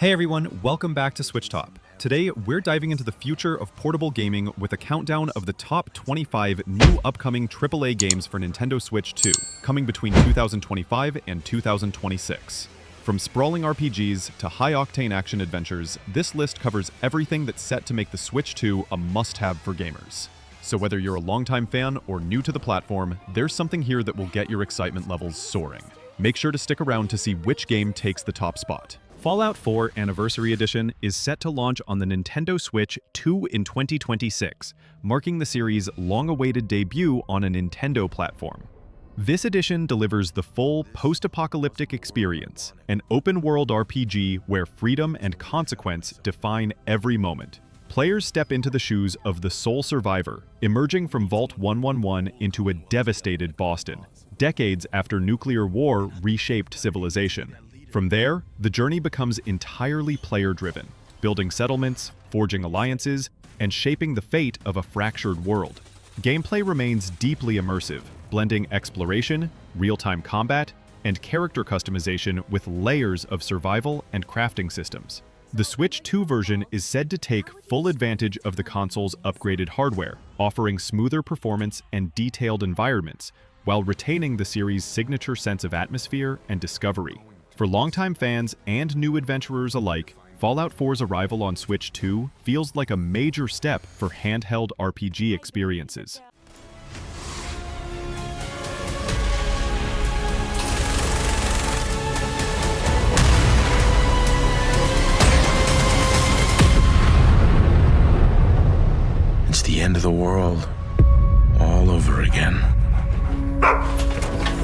Hey everyone, welcome back to SwitchTop. Today, we're diving into the future of portable gaming with a countdown of the top 25 new upcoming AAA games for Nintendo Switch 2, coming between 2025 and 2026. From sprawling RPGs to high-octane action adventures, this list covers everything that's set to make the Switch 2 a must-have for gamers. So whether you're a longtime fan or new to the platform, there's something here that will get your excitement levels soaring. Make sure to stick around to see which game takes the top spot. Fallout 4 Anniversary Edition is set to launch on the Nintendo Switch 2 in 2026, marking the series' long-awaited debut on a Nintendo platform. This edition delivers the full post-apocalyptic experience, an open-world RPG where freedom and consequence define every moment. Players step into the shoes of the sole survivor, emerging from Vault 111 into a devastated Boston, decades after nuclear war reshaped civilization. From there, the journey becomes entirely player-driven, building settlements, forging alliances, and shaping the fate of a fractured world. Gameplay remains deeply immersive, blending exploration, real-time combat, and character customization with layers of survival and crafting systems. The Switch 2 version is said to take full advantage of the console's upgraded hardware, offering smoother performance and detailed environments, while retaining the series' signature sense of atmosphere and discovery. For longtime fans and new adventurers alike, Fallout 4's arrival on Switch 2 feels like a major step for handheld RPG experiences. It's the end of the world, all over again.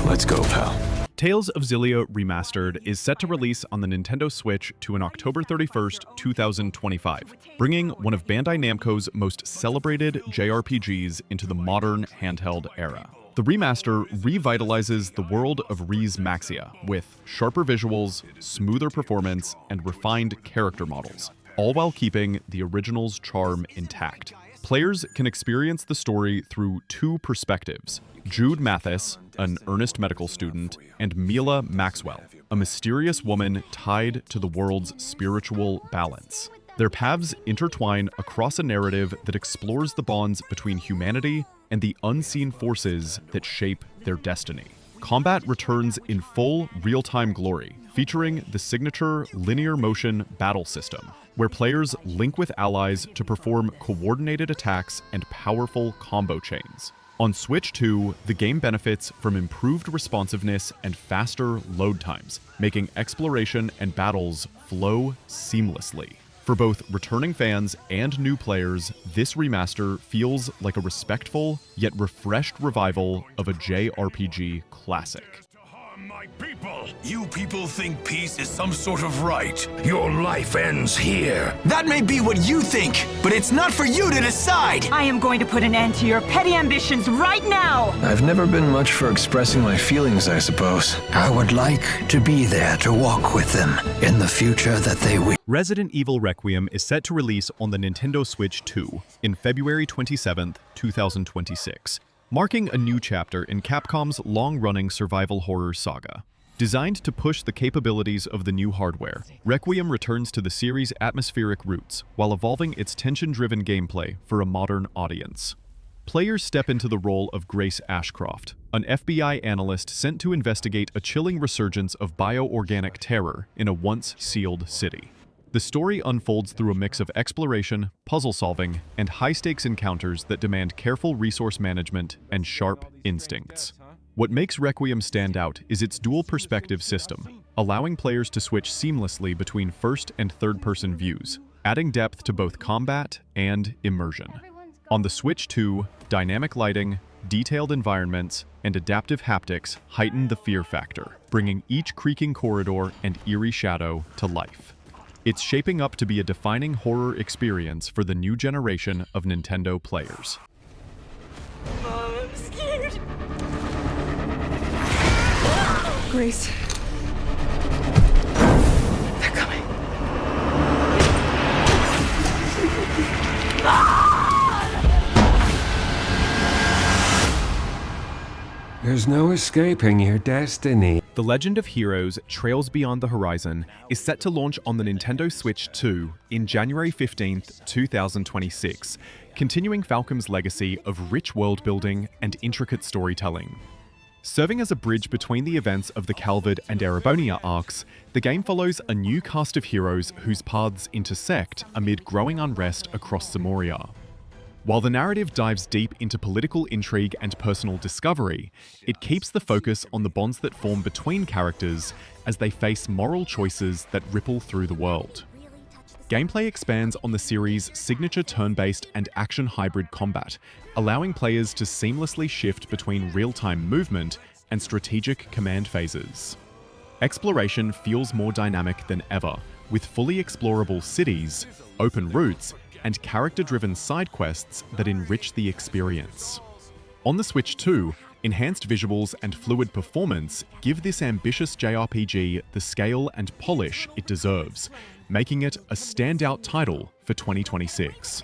Let's go, pal. Tales of Xillia Remastered is set to release on the Nintendo Switch on October 31st, 2025, bringing one of Bandai Namco's most celebrated JRPGs into the modern handheld era. The remaster revitalizes the world of Res Maxia with sharper visuals, smoother performance, and refined character models, all while keeping the original's charm intact. Players can experience the story through two perspectives: Jude Mathis, an earnest medical student, and Mila Maxwell, a mysterious woman tied to the world's spiritual balance. Their paths intertwine across a narrative that explores the bonds between humanity and the unseen forces that shape their destiny. Combat returns in full real-time glory, featuring the signature linear motion battle system, where players link with allies to perform coordinated attacks and powerful combo chains. On Switch 2, the game benefits from improved responsiveness and faster load times, making exploration and battles flow seamlessly. For both returning fans and new players, this remaster feels like a respectful yet refreshed revival of a JRPG classic. My people! You people think peace is some sort of right. Your life ends here. That may be what you think, but it's not for you to decide! I am going to put an end to your petty ambitions right now! I've never been much for expressing my feelings, I suppose. I would like to be there to walk with them in the future that they wish. Resident Evil Requiem is set to release on the Nintendo Switch 2 in February 27th, 2026. Marking a new chapter in Capcom's long-running survival horror saga. Designed to push the capabilities of the new hardware, Requiem returns to the series' atmospheric roots while evolving its tension-driven gameplay for a modern audience. Players step into the role of Grace Ashcroft, an FBI analyst sent to investigate a chilling resurgence of bioorganic terror in a once-sealed city. The story unfolds through a mix of exploration, puzzle-solving, and high-stakes encounters that demand careful resource management and sharp instincts. What makes Requiem stand out is its dual-perspective system, allowing players to switch seamlessly between first- and third-person views, adding depth to both combat and immersion. On the Switch 2, dynamic lighting, detailed environments, and adaptive haptics heighten the fear factor, bringing each creaking corridor and eerie shadow to life. It's shaping up to be a defining horror experience for the new generation of Nintendo players. Mom, I'm scared. Grace. They're coming. There's There's no escaping your destiny. The Legend of Heroes Trails Beyond the Horizon is set to launch on the Nintendo Switch 2 in January 15th, 2026, continuing Falcom's legacy of rich world-building and intricate storytelling. Serving as a bridge between the events of the Calvard and Erebonia arcs, the game follows a new cast of heroes whose paths intersect amid growing unrest across Zamoria. While the narrative dives deep into political intrigue and personal discovery, it keeps the focus on the bonds that form between characters as they face moral choices that ripple through the world. Gameplay expands on the series' signature turn-based and action hybrid combat, allowing players to seamlessly shift between real-time movement and strategic command phases. Exploration feels more dynamic than ever, with fully explorable cities, open routes, and character-driven side quests that enrich the experience. On the Switch 2, enhanced visuals and fluid performance give this ambitious JRPG the scale and polish it deserves, making it a standout title for 2026.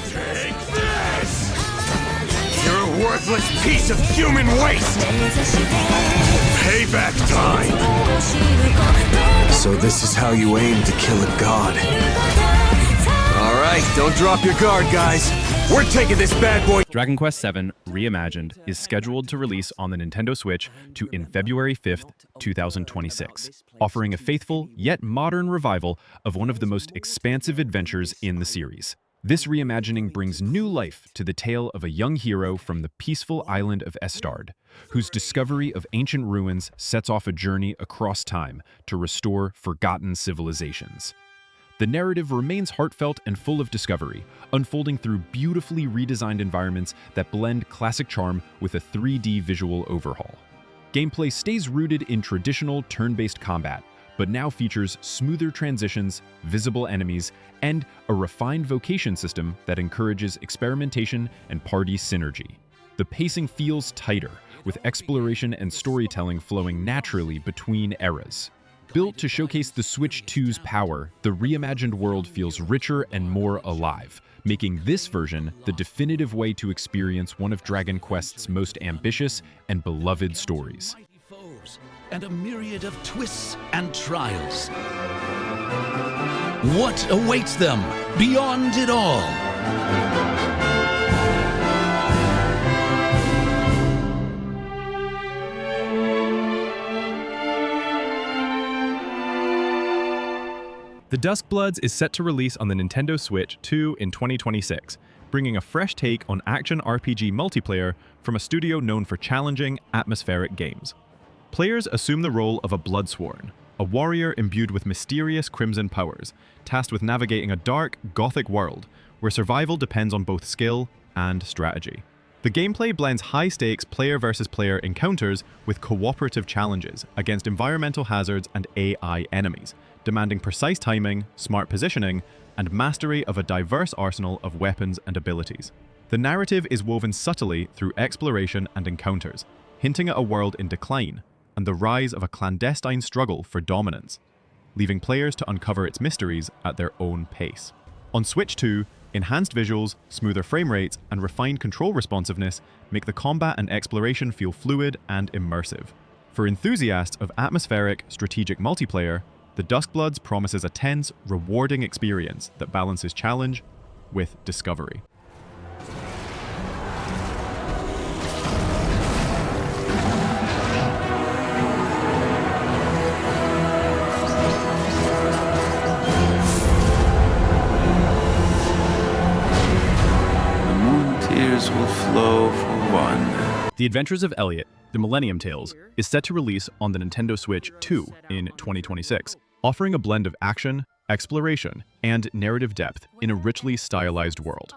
Take this! You're a worthless piece of human waste! Payback time! So this is how you aim to kill a god. All right, don't drop your guard, guys. We're taking this bad boy. Dragon Quest VII Reimagined is scheduled to release on the Nintendo Switch in February 5th, 2026, offering a faithful yet modern revival of one of the most expansive adventures in the series. This reimagining brings new life to the tale of a young hero from the peaceful island of Estard, whose discovery of ancient ruins sets off a journey across time to restore forgotten civilizations. The narrative remains heartfelt and full of discovery, unfolding through beautifully redesigned environments that blend classic charm with a 3D visual overhaul. Gameplay stays rooted in traditional turn-based combat, but now features smoother transitions, visible enemies, and a refined vocation system that encourages experimentation and party synergy. The pacing feels tighter, with exploration and storytelling flowing naturally between eras. Built to showcase the Switch 2's power, the reimagined world feels richer and more alive, making this version the definitive way to experience one of Dragon Quest's most ambitious and beloved stories. And a myriad of twists and trials. What awaits them beyond it all? The Duskbloods is set to release on the Nintendo Switch 2 in 2026, bringing a fresh take on action RPG multiplayer from a studio known for challenging, atmospheric games. Players assume the role of a Bloodsworn, a warrior imbued with mysterious crimson powers, tasked with navigating a dark, gothic world where survival depends on both skill and strategy. The gameplay blends high-stakes player-versus-player encounters with cooperative challenges against environmental hazards and AI enemies, demanding precise timing, smart positioning, and mastery of a diverse arsenal of weapons and abilities. The narrative is woven subtly through exploration and encounters, hinting at a world in decline and the rise of a clandestine struggle for dominance, leaving players to uncover its mysteries at their own pace. On Switch 2, enhanced visuals, smoother frame rates, and refined control responsiveness make the combat and exploration feel fluid and immersive. For enthusiasts of atmospheric, strategic multiplayer, the Duskbloods promises a tense, rewarding experience that balances challenge with discovery. Tears will flow for one. The Adventures of Elliot, the Millennium Tales, is set to release on the Nintendo Switch 2 in 2026, offering a blend of action, exploration, and narrative depth in a richly stylized world.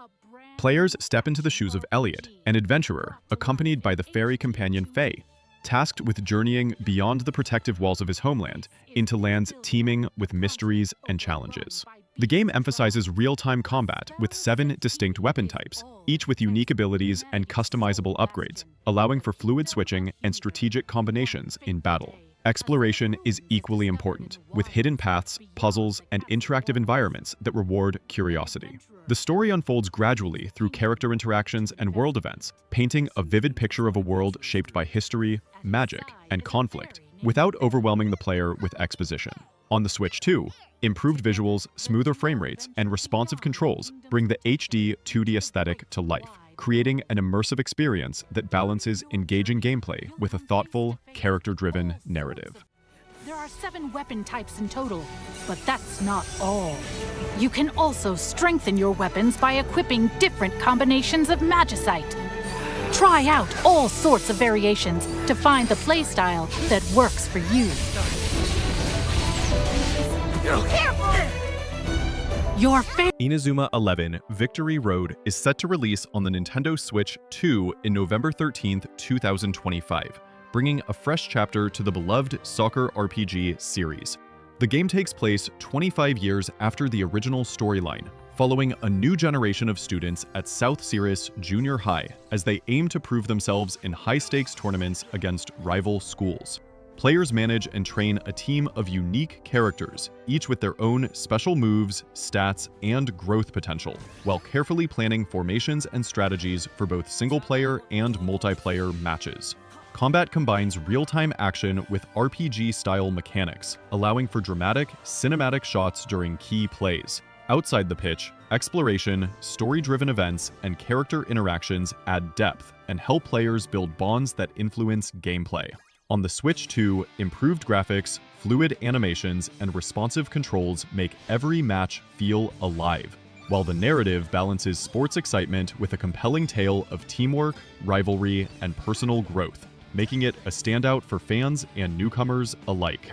Players step into the shoes of Elliot, an adventurer accompanied by the fairy companion Faye, tasked with journeying beyond the protective walls of his homeland into lands teeming with mysteries and challenges. The game emphasizes real-time combat with 7 distinct weapon types, each with unique abilities and customizable upgrades, allowing for fluid switching and strategic combinations in battle. Exploration is equally important, with hidden paths, puzzles, and interactive environments that reward curiosity. The story unfolds gradually through character interactions and world events, painting a vivid picture of a world shaped by history, magic, and conflict, without overwhelming the player with exposition. On the Switch 2, improved visuals, smoother frame rates, and responsive controls bring the HD 2D aesthetic to life, creating an immersive experience that balances engaging gameplay with a thoughtful, character-driven narrative. There are 7 weapon types in total, but that's not all. You can also strengthen your weapons by equipping different combinations of magicite. Try out all sorts of variations to find the playstyle that works for you. Your favorite INAZUMA 11 Victory Road is set to release on the Nintendo Switch 2 in November 13, 2025, bringing a fresh chapter to the beloved soccer RPG series. The game takes place 25 years after the original storyline, following a new generation of students at South Sirius Junior High as they aim to prove themselves in high-stakes tournaments against rival schools. Players manage and train a team of unique characters, each with their own special moves, stats, and growth potential, while carefully planning formations and strategies for both single-player and multiplayer matches. Combat combines real-time action with RPG-style mechanics, allowing for dramatic, cinematic shots during key plays. Outside the pitch, exploration, story-driven events, and character interactions add depth and help players build bonds that influence gameplay. On the Switch 2, improved graphics, fluid animations, and responsive controls make every match feel alive, while the narrative balances sports excitement with a compelling tale of teamwork, rivalry, and personal growth, making it a standout for fans and newcomers alike.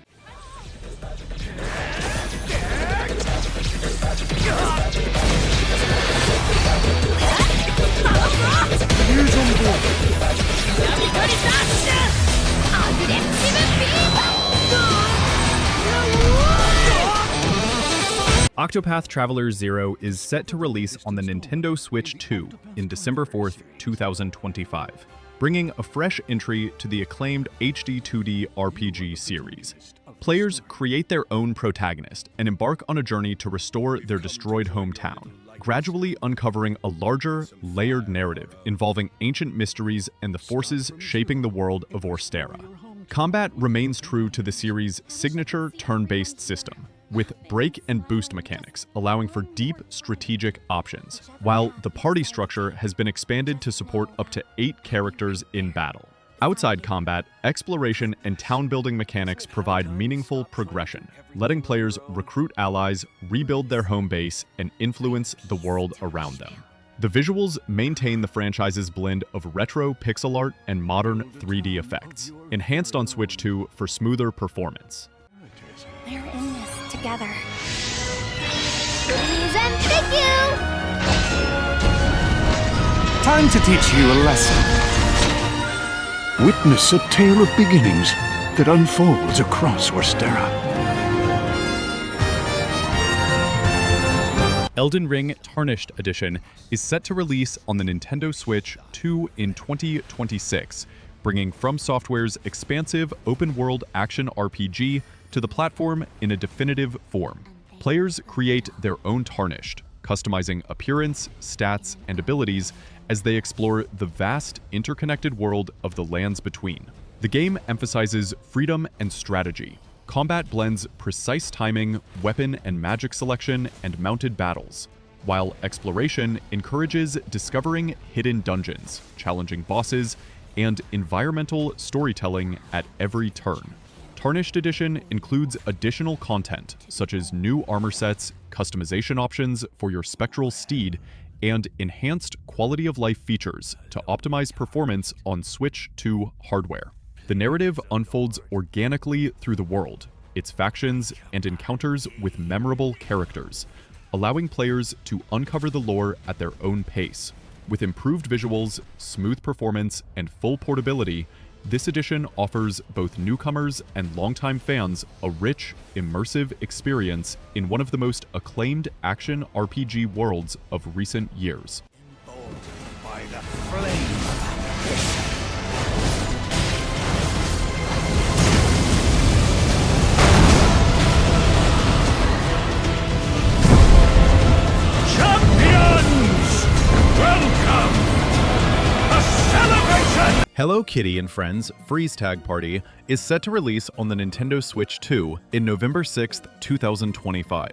Octopath Traveler 0 is set to release on the Nintendo Switch 2 in December 4th, 2025, bringing a fresh entry to the acclaimed HD 2D RPG series. Players create their own protagonist and embark on a journey to restore their destroyed hometown, gradually uncovering a larger, layered narrative involving ancient mysteries and the forces shaping the world of Orstera. Combat remains true to the series' signature turn-based system, with break and boost mechanics, allowing for deep strategic options, while the party structure has been expanded to support up to 8 characters in battle. Outside combat, exploration and town-building mechanics provide meaningful progression, letting players recruit allies, rebuild their home base, and influence the world around them. The visuals maintain the franchise's blend of retro pixel art and modern 3D effects, enhanced on Switch 2 for smoother performance. We're in this together. Please and thank you! Time to teach you a lesson. Witness a tale of beginnings that unfolds across Orstera. Elden Ring Tarnished Edition is set to release on the Nintendo Switch 2 in 2026, bringing From Software's expansive open-world action RPG to the platform in a definitive form. Players create their own Tarnished, customizing appearance, stats, and abilities as they explore the vast, interconnected world of the lands between. The game emphasizes freedom and strategy. Combat blends precise timing, weapon and magic selection, and mounted battles, while exploration encourages discovering hidden dungeons, challenging bosses, and environmental storytelling at every turn. Tarnished Edition includes additional content, such as new armor sets, customization options for your spectral steed, and enhanced quality-of-life features to optimize performance on Switch 2 hardware. The narrative unfolds organically through the world, its factions, and encounters with memorable characters, allowing players to uncover the lore at their own pace. With improved visuals, smooth performance, and full portability, this edition offers both newcomers and longtime fans a rich, immersive experience in one of the most acclaimed action RPG worlds of recent years. By the flame. Hello Kitty and Friends Freeze Tag Party is set to release on the Nintendo Switch 2 in November 6th, 2025,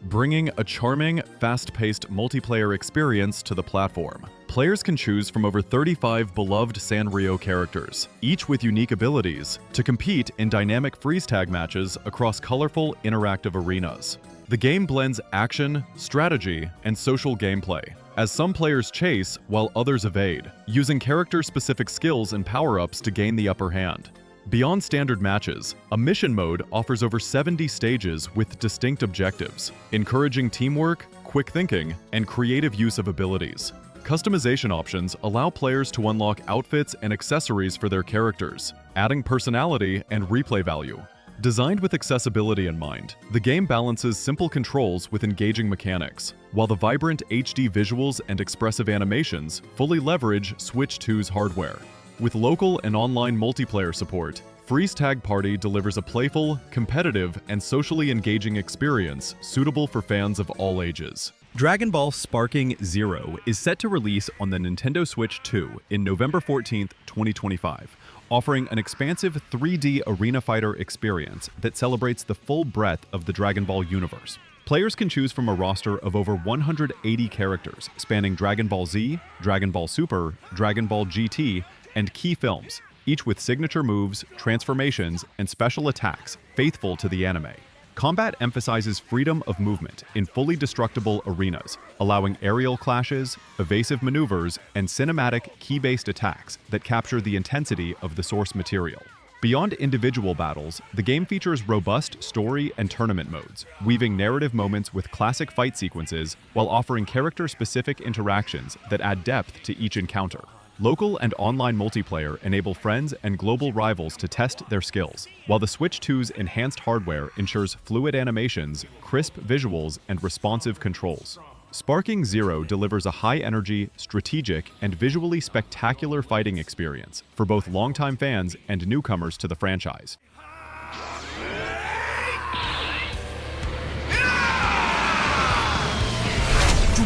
bringing a charming, fast-paced multiplayer experience to the platform. Players can choose from over 35 beloved Sanrio characters, each with unique abilities, to compete in dynamic freeze tag matches across colorful, interactive arenas. The game blends action, strategy, and social gameplay, as some players chase while others evade, using character-specific skills and power-ups to gain the upper hand. Beyond standard matches, a mission mode offers over 70 stages with distinct objectives, encouraging teamwork, quick thinking, and creative use of abilities. Customization options allow players to unlock outfits and accessories for their characters, adding personality and replay value. Designed with accessibility in mind, the game balances simple controls with engaging mechanics, while the vibrant HD visuals and expressive animations fully leverage Switch 2's hardware. With local and online multiplayer support, Freeze Tag Party delivers a playful, competitive, and socially engaging experience suitable for fans of all ages. Dragon Ball Sparking Zero is set to release on the Nintendo Switch 2 in November 14th, 2025, offering an expansive 3D arena fighter experience that celebrates the full breadth of the Dragon Ball universe. Players can choose from a roster of over 180 characters spanning Dragon Ball Z, Dragon Ball Super, Dragon Ball GT, and key films, each with signature moves, transformations, and special attacks faithful to the anime. Combat emphasizes freedom of movement in fully destructible arenas, allowing aerial clashes, evasive maneuvers, and cinematic key-based attacks that capture the intensity of the source material. Beyond individual battles, the game features robust story and tournament modes, weaving narrative moments with classic fight sequences while offering character-specific interactions that add depth to each encounter. Local and online multiplayer enable friends and global rivals to test their skills, while the Switch 2's enhanced hardware ensures fluid animations, crisp visuals, and responsive controls. Sparking Zero delivers a high-energy, strategic, and visually spectacular fighting experience for both longtime fans and newcomers to the franchise.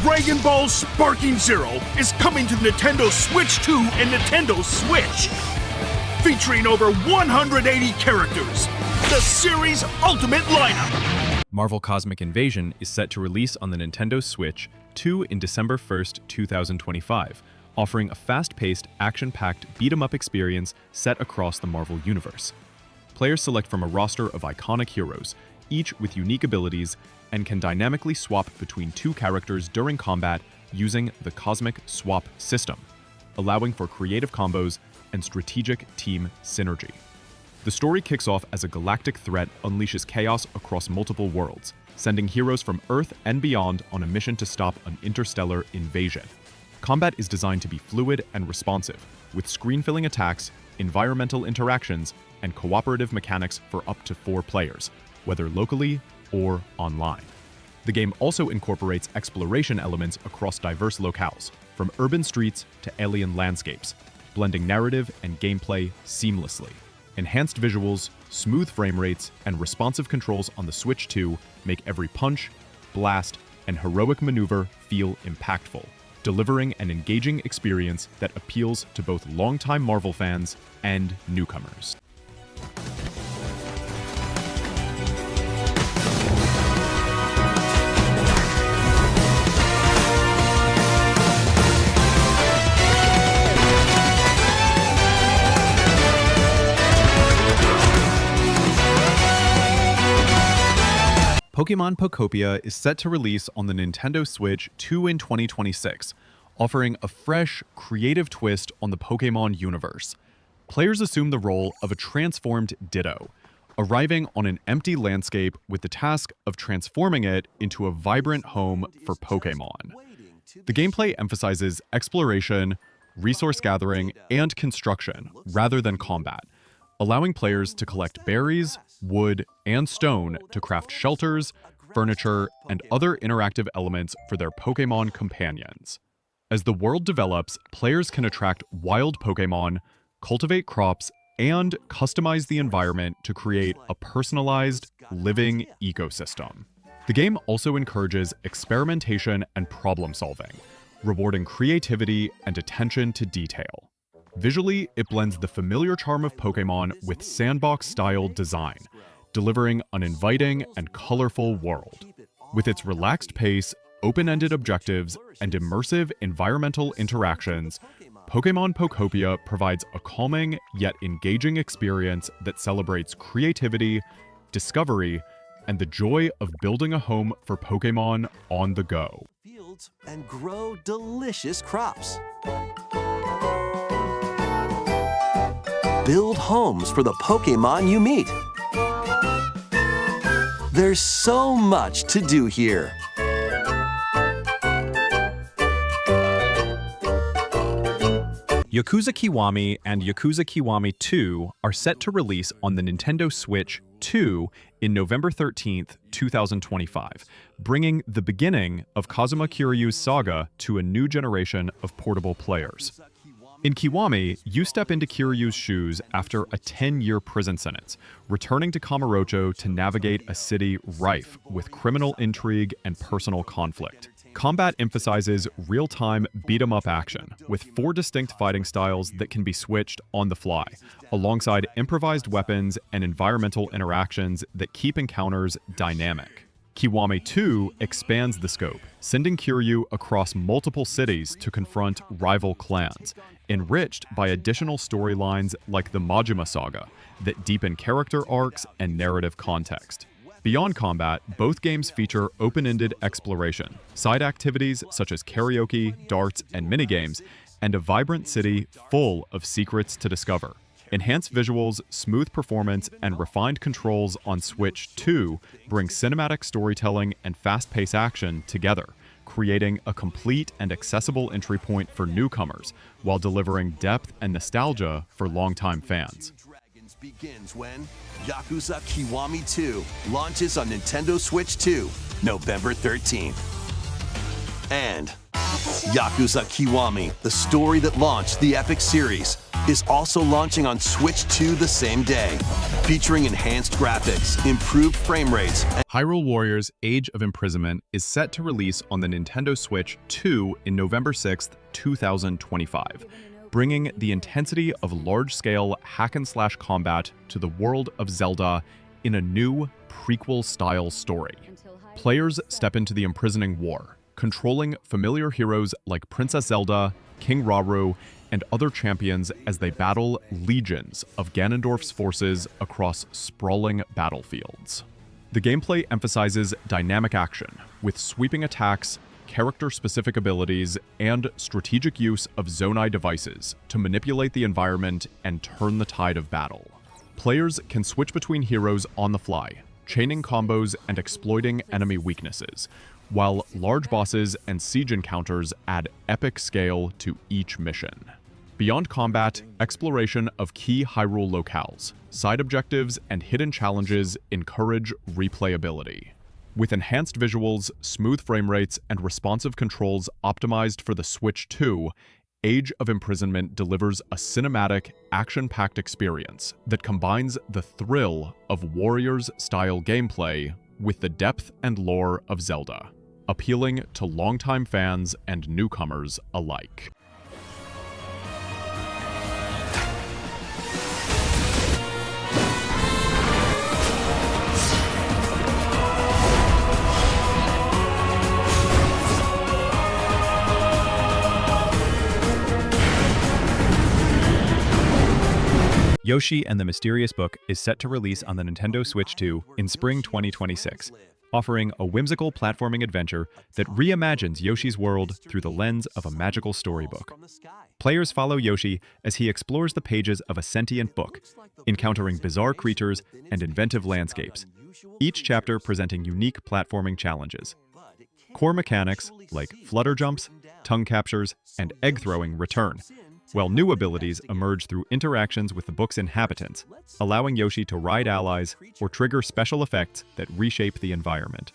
Dragon Ball Sparking Zero is coming to the Nintendo Switch 2 and Nintendo Switch. Featuring over 180 characters, the series' ultimate lineup. Marvel Cosmic Invasion is set to release on the Nintendo Switch 2 in December 1st, 2025, offering a fast-paced, action-packed beat-em-up experience set across the Marvel Universe. Players select from a roster of iconic heroes, each with unique abilities, and can dynamically swap between two characters during combat using the Cosmic Swap system, allowing for creative combos and strategic team synergy. The story kicks off as a galactic threat unleashes chaos across multiple worlds, sending heroes from Earth and beyond on a mission to stop an interstellar invasion. Combat is designed to be fluid and responsive, with screen-filling attacks, environmental interactions, and cooperative mechanics for up to 4 players, whether locally or online. The game also incorporates exploration elements across diverse locales, from urban streets to alien landscapes, blending narrative and gameplay seamlessly. Enhanced visuals, smooth frame rates, and responsive controls on the Switch 2 make every punch, blast, and heroic maneuver feel impactful, delivering an engaging experience that appeals to both longtime Marvel fans and newcomers. Pokémon Pokopia is set to release on the Nintendo Switch 2 in 2026, offering a fresh, creative twist on the Pokémon universe. Players assume the role of a transformed Ditto, arriving on an empty landscape with the task of transforming it into a vibrant home for Pokémon. The gameplay emphasizes exploration, resource gathering, and construction rather than combat, allowing players to collect berries, wood, and stone to craft shelters, furniture, and other interactive elements for their Pokémon companions. As the world develops, players can attract wild Pokémon, cultivate crops, and customize the environment to create a personalized, living ecosystem. The game also encourages experimentation and problem solving, rewarding creativity and attention to detail. Visually, it blends the familiar charm of Pokémon with sandbox-style design, delivering an inviting and colorful world. With its relaxed pace, open-ended objectives, and immersive environmental interactions, Pokémon Pokopia provides a calming yet engaging experience that celebrates creativity, discovery, and the joy of building a home for Pokémon on the go. Fields and grow delicious crops. Build homes for the Pokémon you meet. There's so much to do here. Yakuza Kiwami and Yakuza Kiwami 2 are set to release on the Nintendo Switch 2 in November 13th, 2025, bringing the beginning of Kazuma Kiryu's saga to a new generation of portable players. In Kiwami, you step into Kiryu's shoes after a 10-year prison sentence, returning to Kamurocho to navigate a city rife with criminal intrigue and personal conflict. Combat emphasizes real-time beat-em-up action, with 4 distinct fighting styles that can be switched on the fly, alongside improvised weapons and environmental interactions that keep encounters dynamic. Kiwami 2 expands the scope, sending Kiryu across multiple cities to confront rival clans, enriched by additional storylines like the Majima Saga that deepen character arcs and narrative context. Beyond combat, both games feature open-ended exploration, side activities such as karaoke, darts, and minigames, and a vibrant city full of secrets to discover. Enhanced visuals, smooth performance, and refined controls on Switch 2 bring cinematic storytelling and fast-paced action together, creating a complete and accessible entry point for newcomers, while delivering depth and nostalgia for longtime fans. Begins when Yakuza Kiwami 2 launches on Nintendo Switch 2, November 13th. And Yakuza Kiwami, the story that launched the epic series, is also launching on Switch 2 the same day, featuring enhanced graphics, improved frame rates, and Hyrule Warriors Age of Imprisonment is set to release on the Nintendo Switch 2 in November 6th, 2025. Bringing the intensity of large-scale hack-and-slash combat to the world of Zelda in a new prequel-style story. Players step into the imprisoning war, controlling familiar heroes like Princess Zelda, King Rauru, and other champions as they battle legions of Ganondorf's forces across sprawling battlefields. The gameplay emphasizes dynamic action, with sweeping attacks, character-specific abilities, and strategic use of Zonai devices to manipulate the environment and turn the tide of battle. Players can switch between heroes on the fly, chaining combos and exploiting enemy weaknesses, while large bosses and siege encounters add epic scale to each mission. Beyond combat, exploration of key Hyrule locales, side objectives, and hidden challenges encourage replayability. With enhanced visuals, smooth frame rates, and responsive controls optimized for the Switch 2, Age of Imprisonment delivers a cinematic, action-packed experience that combines the thrill of Warriors-style gameplay with the depth and lore of Zelda, appealing to longtime fans and newcomers alike. Yoshi and the Mysterious Book is set to release on the Nintendo Switch 2 in spring 2026, offering a whimsical platforming adventure that reimagines Yoshi's world through the lens of a magical storybook. Players follow Yoshi as he explores the pages of a sentient book, encountering bizarre creatures and inventive landscapes, each chapter presenting unique platforming challenges. Core mechanics like flutter jumps, tongue captures, and egg throwing return, while new abilities emerge through interactions with the book's inhabitants, allowing Yoshi to ride allies or trigger special effects that reshape the environment.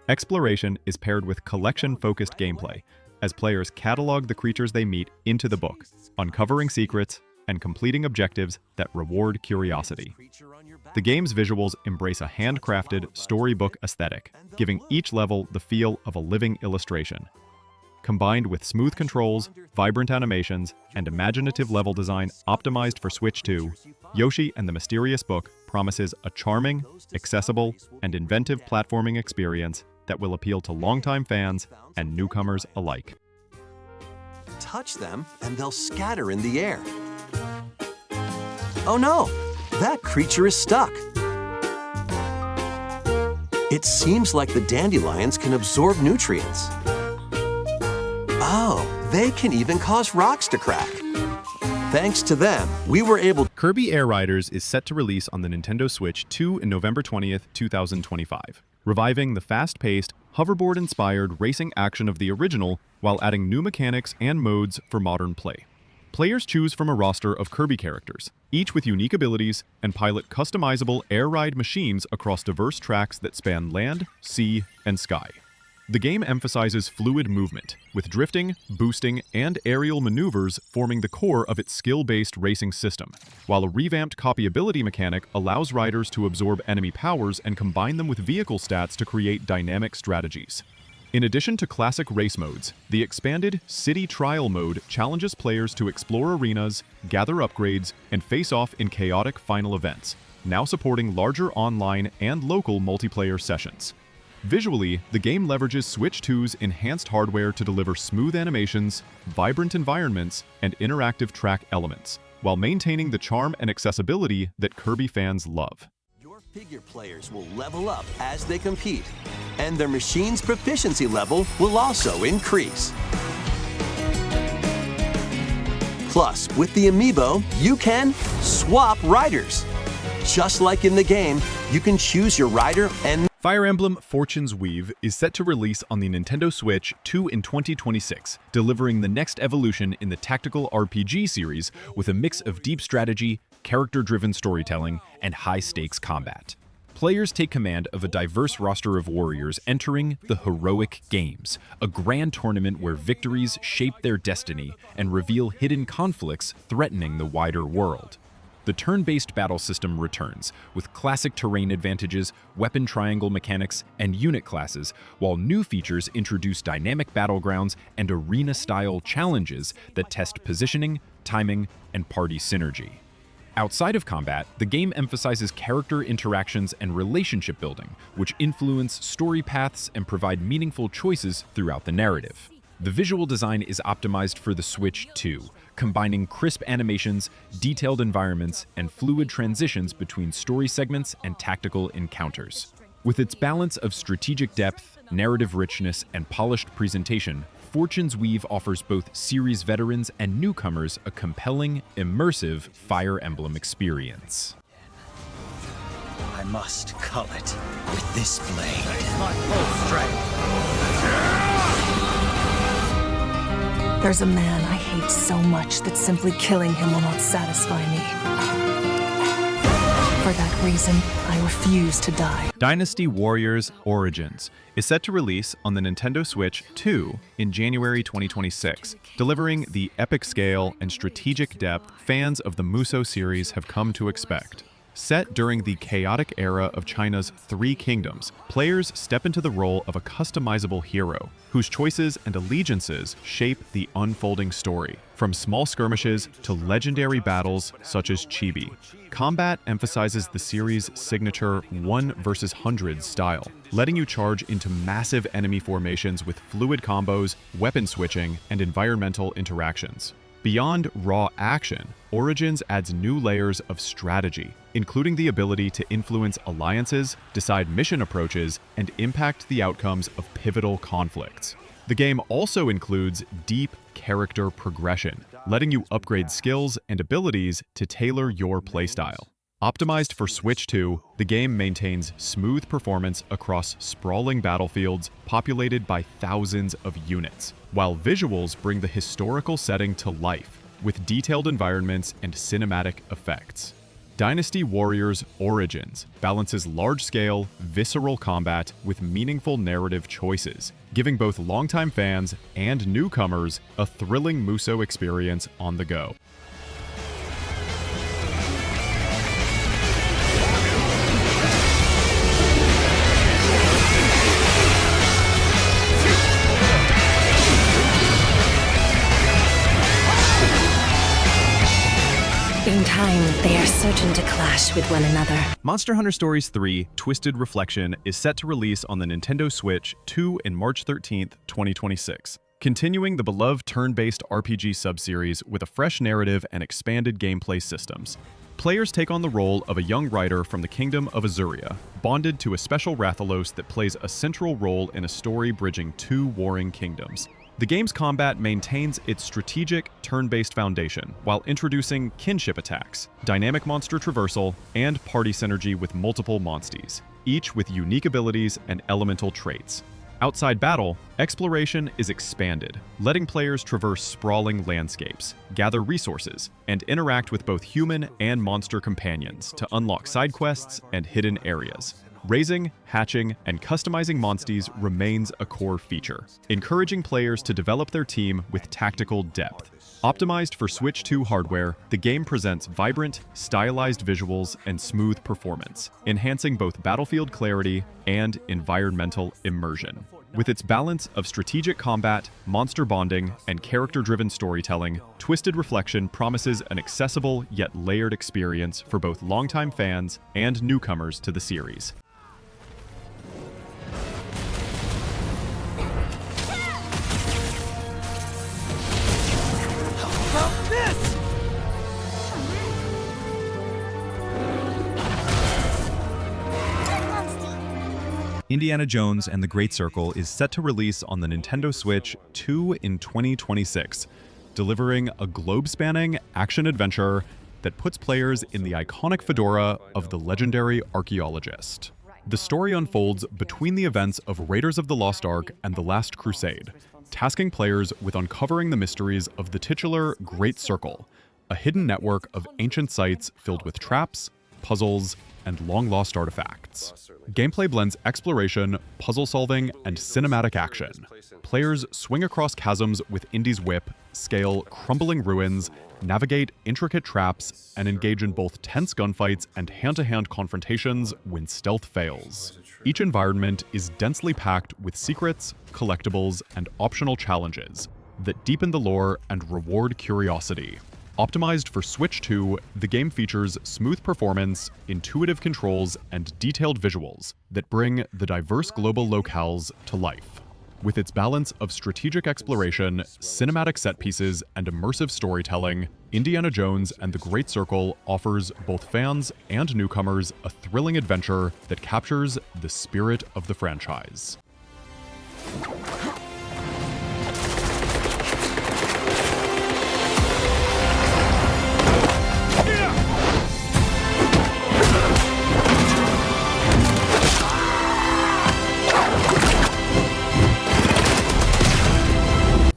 Exploration is paired with collection-focused gameplay, as players catalog the creatures they meet into the book, uncovering secrets and completing objectives that reward curiosity. The game's visuals embrace a handcrafted storybook aesthetic, giving each level the feel of a living illustration. Combined with smooth controls, vibrant animations, and imaginative level design optimized for Switch 2, Yoshi and the Mysterious Book promises a charming, accessible, and inventive platforming experience that will appeal to longtime fans and newcomers alike. Touch them and they'll scatter in the air. Oh no, that creature is stuck. It seems like the dandelions can absorb nutrients. Oh, they can even cause rocks to crack. Thanks to them, we were able... Kirby Air Riders is set to release on the Nintendo Switch 2 in November 20th, 2025, reviving the fast-paced, hoverboard-inspired racing action of the original while adding new mechanics and modes for modern play. Players choose from a roster of Kirby characters, each with unique abilities, and pilot customizable air ride machines across diverse tracks that span land, sea, and sky. The game emphasizes fluid movement, with drifting, boosting, and aerial maneuvers forming the core of its skill-based racing system, while a revamped copyability mechanic allows riders to absorb enemy powers and combine them with vehicle stats to create dynamic strategies. In addition to classic race modes, the expanded City Trial mode challenges players to explore arenas, gather upgrades, and face off in chaotic final events, now supporting larger online and local multiplayer sessions. Visually, the game leverages Switch 2's enhanced hardware to deliver smooth animations, vibrant environments, and interactive track elements, while maintaining the charm and accessibility that Kirby fans love. Your figure players will level up as they compete, and their machine's proficiency level will also increase. Plus, with the Amiibo, you can swap riders. Just like in the game, you can choose your rider and... Fire Emblem Fortune's Weave is set to release on the Nintendo Switch 2 in 2026, delivering the next evolution in the tactical RPG series with a mix of deep strategy, character-driven storytelling, and high-stakes combat. Players take command of a diverse roster of warriors entering the Heroic Games, a grand tournament where victories shape their destiny and reveal hidden conflicts threatening the wider world. The turn-based battle system returns, with classic terrain advantages, weapon triangle mechanics, and unit classes, while new features introduce dynamic battlegrounds and arena-style challenges that test positioning, timing, and party synergy. Outside of combat, the game emphasizes character interactions and relationship building, which influence story paths and provide meaningful choices throughout the narrative. The visual design is optimized for the Switch 2, combining crisp animations, detailed environments, and fluid transitions between story segments and tactical encounters. With its balance of strategic depth, narrative richness, and polished presentation, Fortune's Weave offers both series veterans and newcomers a compelling, immersive Fire Emblem experience. I must cull it with this blade. My full strength. There's a man I hate so much that simply killing him will not satisfy me. For that reason, I refuse to die. Dynasty Warriors Origins is set to release on the Nintendo Switch 2 in January 2026, delivering the epic scale and strategic depth fans of the Musou series have come to expect. Set during the chaotic era of China's Three Kingdoms, players step into the role of a customizable hero, whose choices and allegiances shape the unfolding story, from small skirmishes to legendary battles such as Chibi. Combat emphasizes the series' signature 1 versus 100 style, letting you charge into massive enemy formations with fluid combos, weapon switching, and environmental interactions. Beyond raw action, Origins adds new layers of strategy, including the ability to influence alliances, decide mission approaches, and impact the outcomes of pivotal conflicts. The game also includes deep character progression, letting you upgrade skills and abilities to tailor your playstyle. Optimized for Switch 2, the game maintains smooth performance across sprawling battlefields populated by thousands of units, while visuals bring the historical setting to life with detailed environments and cinematic effects. Dynasty Warriors Origins balances large-scale, visceral combat with meaningful narrative choices, giving both longtime fans and newcomers a thrilling Musou experience on the go. They're certain to clash with one another. Monster Hunter Stories 3: Twisted Reflection is set to release on the Nintendo Switch 2 in March 13th, 2026. Continuing the beloved turn-based RPG subseries with a fresh narrative and expanded gameplay systems. Players take on the role of a young rider from the kingdom of Xillia, bonded to a special Rathalos that plays a central role in a story bridging two warring kingdoms. The game's combat maintains its strategic, turn-based foundation, while introducing kinship attacks, dynamic monster traversal, and party synergy with multiple monsties, each with unique abilities and elemental traits. Outside battle, exploration is expanded, letting players traverse sprawling landscapes, gather resources, and interact with both human and monster companions to unlock side quests and hidden areas. Raising, hatching, and customizing monsties remains a core feature, encouraging players to develop their team with tactical depth. Optimized for Switch 2 hardware, the game presents vibrant, stylized visuals and smooth performance, enhancing both battlefield clarity and environmental immersion. With its balance of strategic combat, monster bonding, and character-driven storytelling, Twisted Reflection promises an accessible yet layered experience for both longtime fans and newcomers to the series. Indiana Jones and the Great Circle is set to release on the Nintendo Switch 2 in 2026, delivering a globe-spanning action-adventure that puts players in the iconic fedora of the legendary archaeologist. The story unfolds between the events of Raiders of the Lost Ark and The Last Crusade, tasking players with uncovering the mysteries of the titular Great Circle, a hidden network of ancient sites filled with traps, puzzles, and long-lost artifacts. Gameplay blends exploration, puzzle-solving, and cinematic action. Players swing across chasms with Indy's whip, scale crumbling ruins, navigate intricate traps, and engage in both tense gunfights and hand-to-hand confrontations when stealth fails. Each environment is densely packed with secrets, collectibles, and optional challenges that deepen the lore and reward curiosity. Optimized for Switch 2, the game features smooth performance, intuitive controls, and detailed visuals that bring the diverse global locales to life. With its balance of strategic exploration, cinematic set pieces, and immersive storytelling, Indiana Jones and the Great Circle offers both fans and newcomers a thrilling adventure that captures the spirit of the franchise.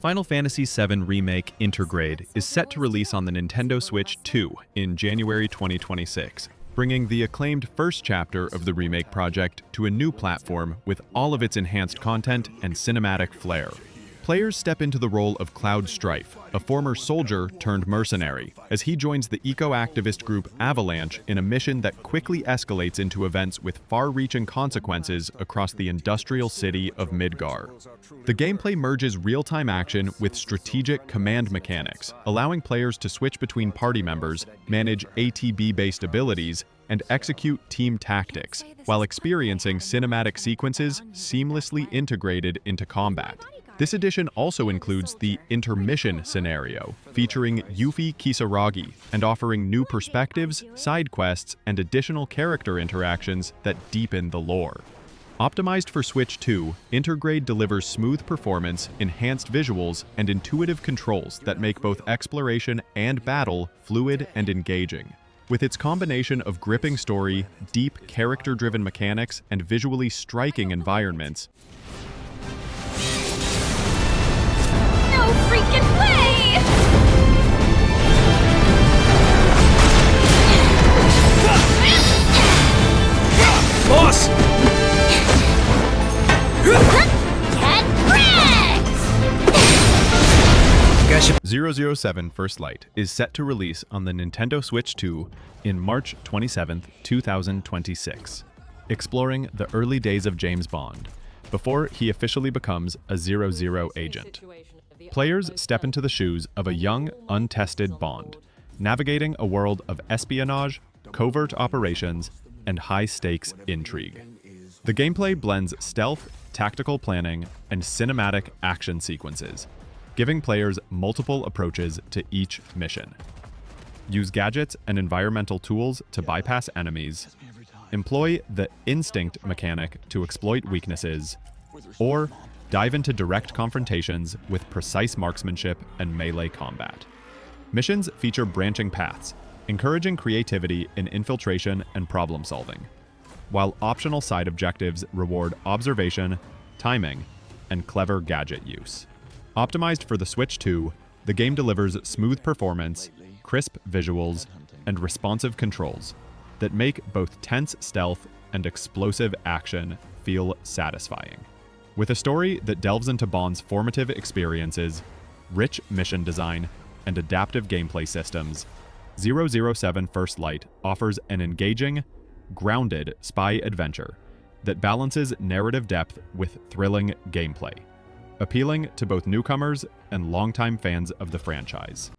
Final Fantasy VII Remake Intergrade is set to release on the Nintendo Switch 2 in January 2026, bringing the acclaimed first chapter of the Remake project to a new platform with all of its enhanced content and cinematic flair. Players step into the role of Cloud Strife, a former soldier turned mercenary, as he joins the eco-activist group Avalanche in a mission that quickly escalates into events with far-reaching consequences across the industrial city of Midgar. The gameplay merges real-time action with strategic command mechanics, allowing players to switch between party members, manage ATB-based abilities, and execute team tactics, while experiencing cinematic sequences seamlessly integrated into combat. This edition also includes the Intermission scenario, featuring Yuffie Kisaragi and offering new perspectives, side quests, and additional character interactions that deepen the lore. Optimized for Switch 2, Intergrade delivers smooth performance, enhanced visuals, and intuitive controls that make both exploration and battle fluid and engaging. With its combination of gripping story, deep character-driven mechanics, and visually striking environments, No freaking way! Boss! Get wrecked! 007 First Light is set to release on the Nintendo Switch 2 in March 27, 2026, exploring the early days of James Bond, before he officially becomes a 00 agent. Players step into the shoes of a young, untested Bond, navigating a world of espionage, covert operations, and high-stakes intrigue. The gameplay blends stealth, tactical planning, and cinematic action sequences, giving players multiple approaches to each mission. Use gadgets and environmental tools to bypass enemies, employ the instinct mechanic to exploit weaknesses, or dive into direct confrontations with precise marksmanship and melee combat. Missions feature branching paths, encouraging creativity in infiltration and problem-solving, while optional side objectives reward observation, timing, and clever gadget use. Optimized for the Switch 2, the game delivers smooth performance, crisp visuals, and responsive controls that make both tense stealth and explosive action feel satisfying. With a story that delves into Bond's formative experiences, rich mission design, and adaptive gameplay systems, 007 First Light offers an engaging, grounded spy adventure that balances narrative depth with thrilling gameplay, appealing to both newcomers and longtime fans of the franchise.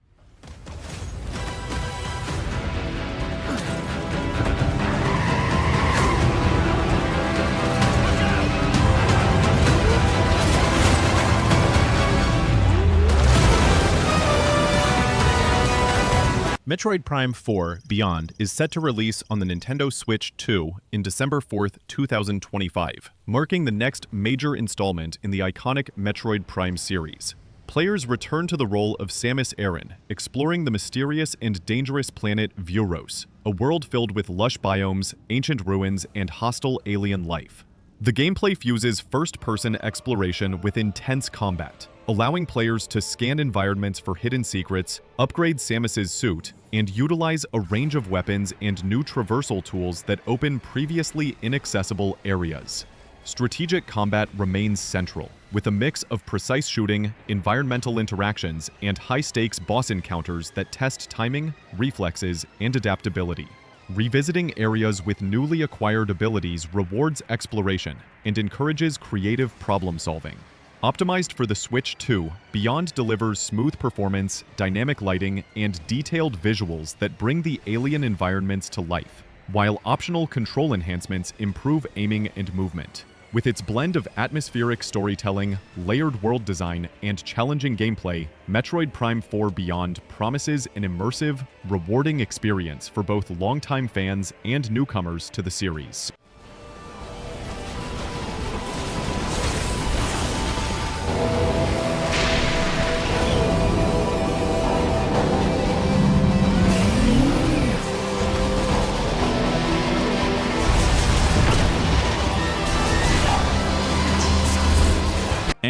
Metroid Prime 4 Beyond is set to release on the Nintendo Switch 2 in December 4th, 2025, marking the next major installment in the iconic Metroid Prime series. Players return to the role of Samus Aran, exploring the mysterious and dangerous planet Vuros, a world filled with lush biomes, ancient ruins, and hostile alien life. The gameplay fuses first-person exploration with intense combat, allowing players to scan environments for hidden secrets, upgrade Samus's suit, and utilize a range of weapons and new traversal tools that open previously inaccessible areas. Strategic combat remains central, with a mix of precise shooting, environmental interactions, and high-stakes boss encounters that test timing, reflexes, and adaptability. Revisiting areas with newly acquired abilities rewards exploration and encourages creative problem-solving. Optimized for the Switch 2, Beyond delivers smooth performance, dynamic lighting, and detailed visuals that bring the alien environments to life, while optional control enhancements improve aiming and movement. With its blend of atmospheric storytelling, layered world design, and challenging gameplay, Metroid Prime 4 Beyond promises an immersive, rewarding experience for both longtime fans and newcomers to the series.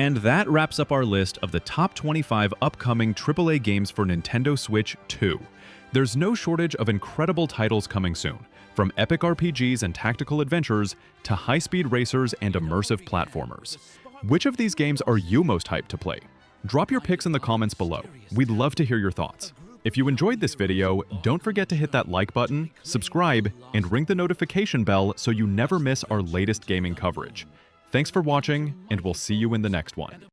And that wraps up our list of the top 25 upcoming AAA games for Nintendo Switch 2. There's no shortage of incredible titles coming soon, from epic RPGs and tactical adventures to high-speed racers and immersive platformers. Which of these games are you most hyped to play? Drop your picks in the comments below. We'd love to hear your thoughts. If you enjoyed this video, don't forget to hit that like button, subscribe, and ring the notification bell so you never miss our latest gaming coverage. Thanks for watching, and we'll see you in the next one.